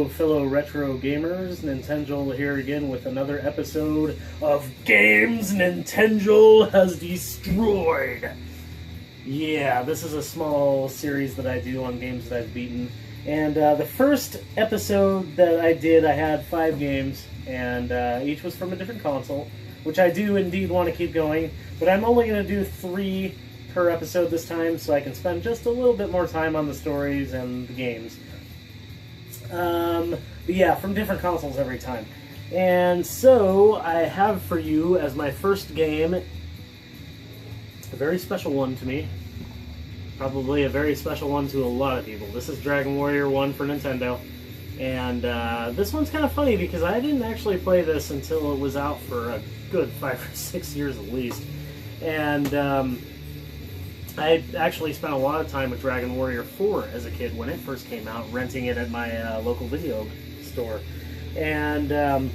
fellow retro gamers. Nintenjoel here again with another episode of Games Nintenjoel has destroyed. Yeah, this is a small series that I do on games that I've beaten. And the first episode that I did, I had 5 games, and each was from a different console, which I do indeed want to keep going, but I'm only going to do 3 per episode this time, so I can spend just a little bit more time on the stories and the games. But yeah, from different consoles every time. And so, I have for you, as my first game, a very special one to me. Probably a very special one to a lot of people. This is Dragon Warrior 1 for Nintendo. And this one's kind of funny because I didn't actually play this until it was out for a good 5 or 6 years at least. And I actually spent a lot of time with Dragon Warrior 4 as a kid when it first came out, renting it at my local video store. And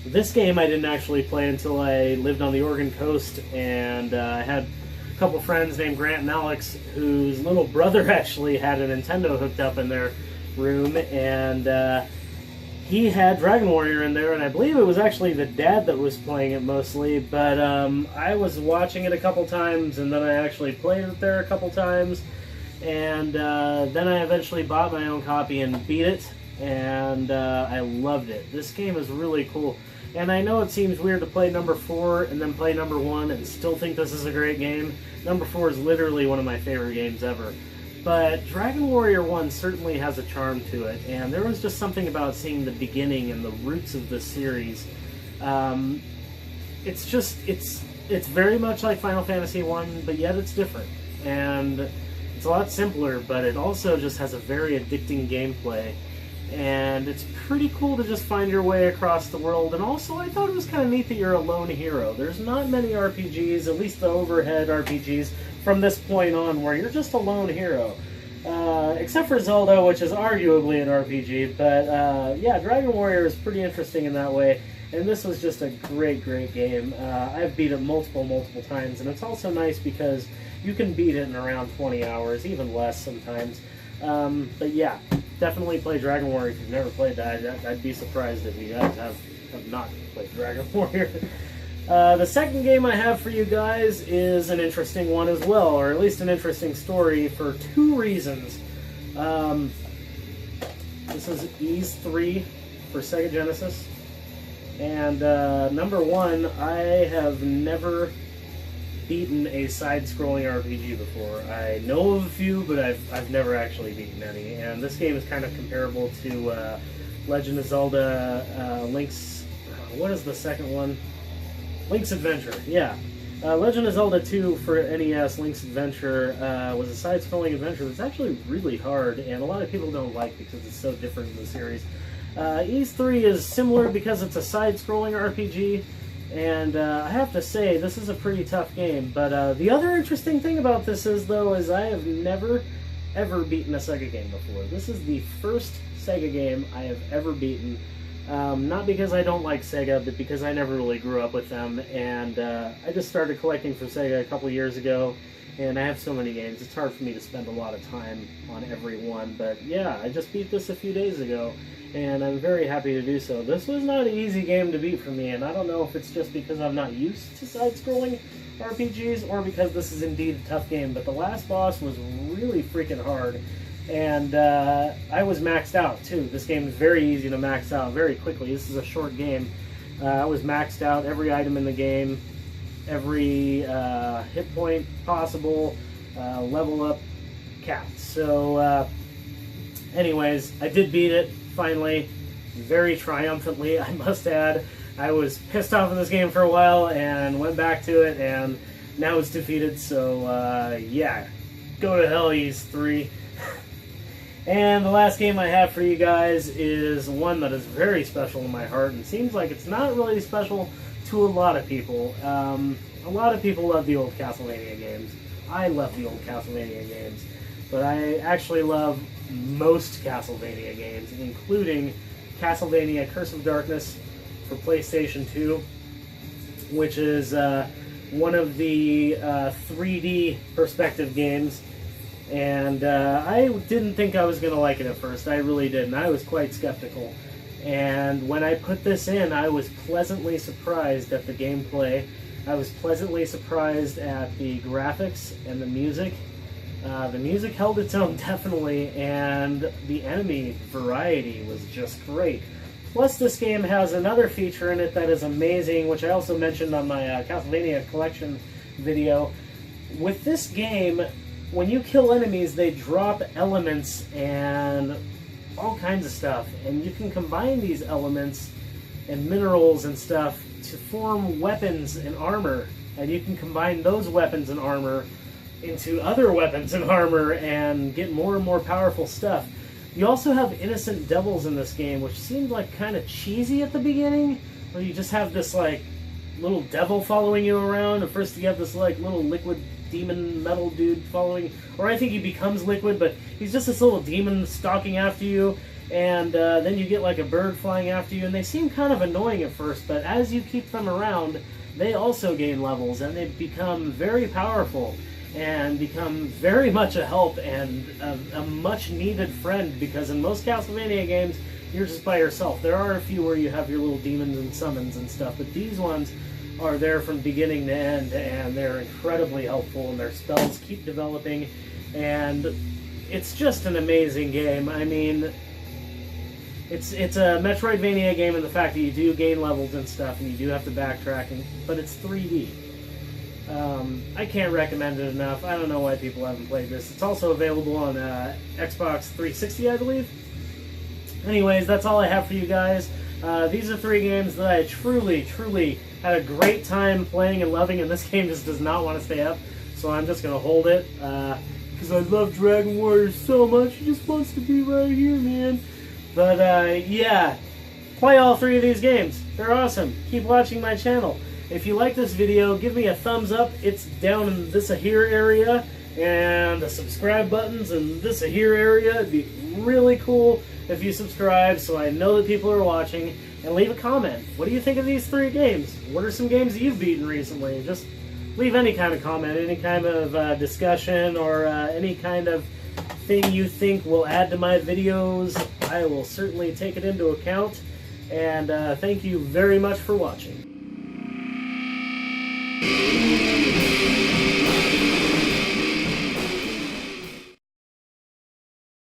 this game I didn't actually play until I lived on the Oregon coast, and I had a couple friends named Grant and Alex whose little brother actually had a Nintendo hooked up in their room, and he had Dragon Warrior in there, and I believe it was actually the dad that was playing it mostly, but I was watching it a couple times, and then I actually played it there a couple times, and then I eventually bought my own copy and beat it, and I loved it. This game is really cool, and I know it seems weird to play number 4 and then play number 1 and still think this is a great game. Number 4 is literally one of my favorite games ever. But Dragon Warrior 1 certainly has a charm to it, and there was just something about seeing the beginning and the roots of this series. It's very much like Final Fantasy 1, but yet it's different. And it's a lot simpler, but it also just has a very addicting gameplay. And it's pretty cool to just find your way across the world. And also, I thought it was kind of neat that you're a lone hero. There's not many RPGs, at least the overhead RPGs, from this point on, where you're just a lone hero. Except for Zelda, which is arguably an RPG, but yeah, Dragon Warrior is pretty interesting in that way, and this was just a great, great game. I've beat it multiple times, and it's also nice because you can beat it in around 20 hours, even less sometimes. But yeah, definitely play Dragon Warrior if you've never played that. I'd be surprised if you guys have not played Dragon Warrior. The second game I have for you guys is an interesting one as well, or at least an interesting story for 2 reasons. This is Ys 3 for Sega Genesis, and number 1, I have never beaten a side-scrolling RPG before. I know of a few, but I've never actually beaten any, and this game is kind of comparable to Legend of Zelda Link's... what is the second one? Link's Adventure, yeah. Legend of Zelda 2 for NES, Link's Adventure, was a side-scrolling adventure that's actually really hard, and a lot of people don't like because it's so different in the series. Ys 3 is similar because it's a side-scrolling RPG, and I have to say, this is a pretty tough game. But the other interesting thing about this is, though, is I have never, ever beaten a Sega game before. This is the first Sega game I have ever beaten. Not because I don't like Sega, but because I never really grew up with them, and I just started collecting for Sega a couple years ago, and I have so many games, it's hard for me to spend a lot of time on every one, but yeah, I just beat this a few days ago, and I'm very happy to do so. This was not an easy game to beat for me, and I don't know if it's just because I'm not used to side-scrolling RPGs, or because this is indeed a tough game, but the last boss was really freaking hard. And I was maxed out, too. This game is very easy to max out very quickly. This is a short game. I was maxed out every item in the game, every hit point possible, level up capped. So, anyways, I did beat it, finally, very triumphantly, I must add. I was pissed off in this game for a while and went back to it, and now it's defeated, so, yeah. Go to hell, Ys 3. And the last game I have for you guys is one that is very special in my heart, and seems like it's not really special to a lot of people. A lot of people love the old Castlevania games. I love the old Castlevania games, but I actually love most Castlevania games, including Castlevania Curse of Darkness for PlayStation 2, which is one of the 3D perspective games And I didn't think I was going to like it at first. I really didn't. I was quite skeptical. And when I put this in, I was pleasantly surprised at the gameplay. I was pleasantly surprised at the graphics and the music. The music held its own, definitely, and the enemy variety was just great. Plus, this game has another feature in it that is amazing, which I also mentioned on my Castlevania collection video. With this game, when you kill enemies, they drop elements and all kinds of stuff, and you can combine these elements and minerals and stuff to form weapons and armor, and you can combine those weapons and armor into other weapons and armor and get more and more powerful stuff. You also have innocent devils in this game, which seemed like kind of cheesy at the beginning, where you just have this like little devil following you around. At first you have this like little liquid demon metal dude following, or I think he becomes liquid, but he's just this little demon stalking after you, and then you get like a bird flying after you, and they seem kind of annoying at first, but as you keep them around, they also gain levels, and they become very powerful, and become very much a help and a much needed friend, because in most Castlevania games, you're just by yourself. There are a few where you have your little demons and summons and stuff, but these ones are there from beginning to end, and they're incredibly helpful, and their spells keep developing, and it's just an amazing game. I mean, it's a Metroidvania game in the fact that you do gain levels and stuff, and you do have to backtrack, but it's 3D. I can't recommend it enough. I don't know why people haven't played this. It's also available on Xbox 360, I believe. Anyways, that's all I have for you guys. These are 3 games that I truly had a great time playing and loving, and this game just does not want to stay up, so I'm just going to hold it, because I love Dragon Warriors so much. It just wants to be right here, man. But, yeah, play all 3 of these games. They're awesome. Keep watching my channel. If you like this video, give me a thumbs up. It's down in this here area, and the subscribe button's in this here area. It'd be really cool if you subscribe so I know that people are watching, and leave a comment. What do you think of these 3 games? What are some games that you've beaten recently? Just leave any kind of comment, any kind of discussion, or any kind of thing you think will add to my videos. I will certainly take it into account, and thank you very much for watching.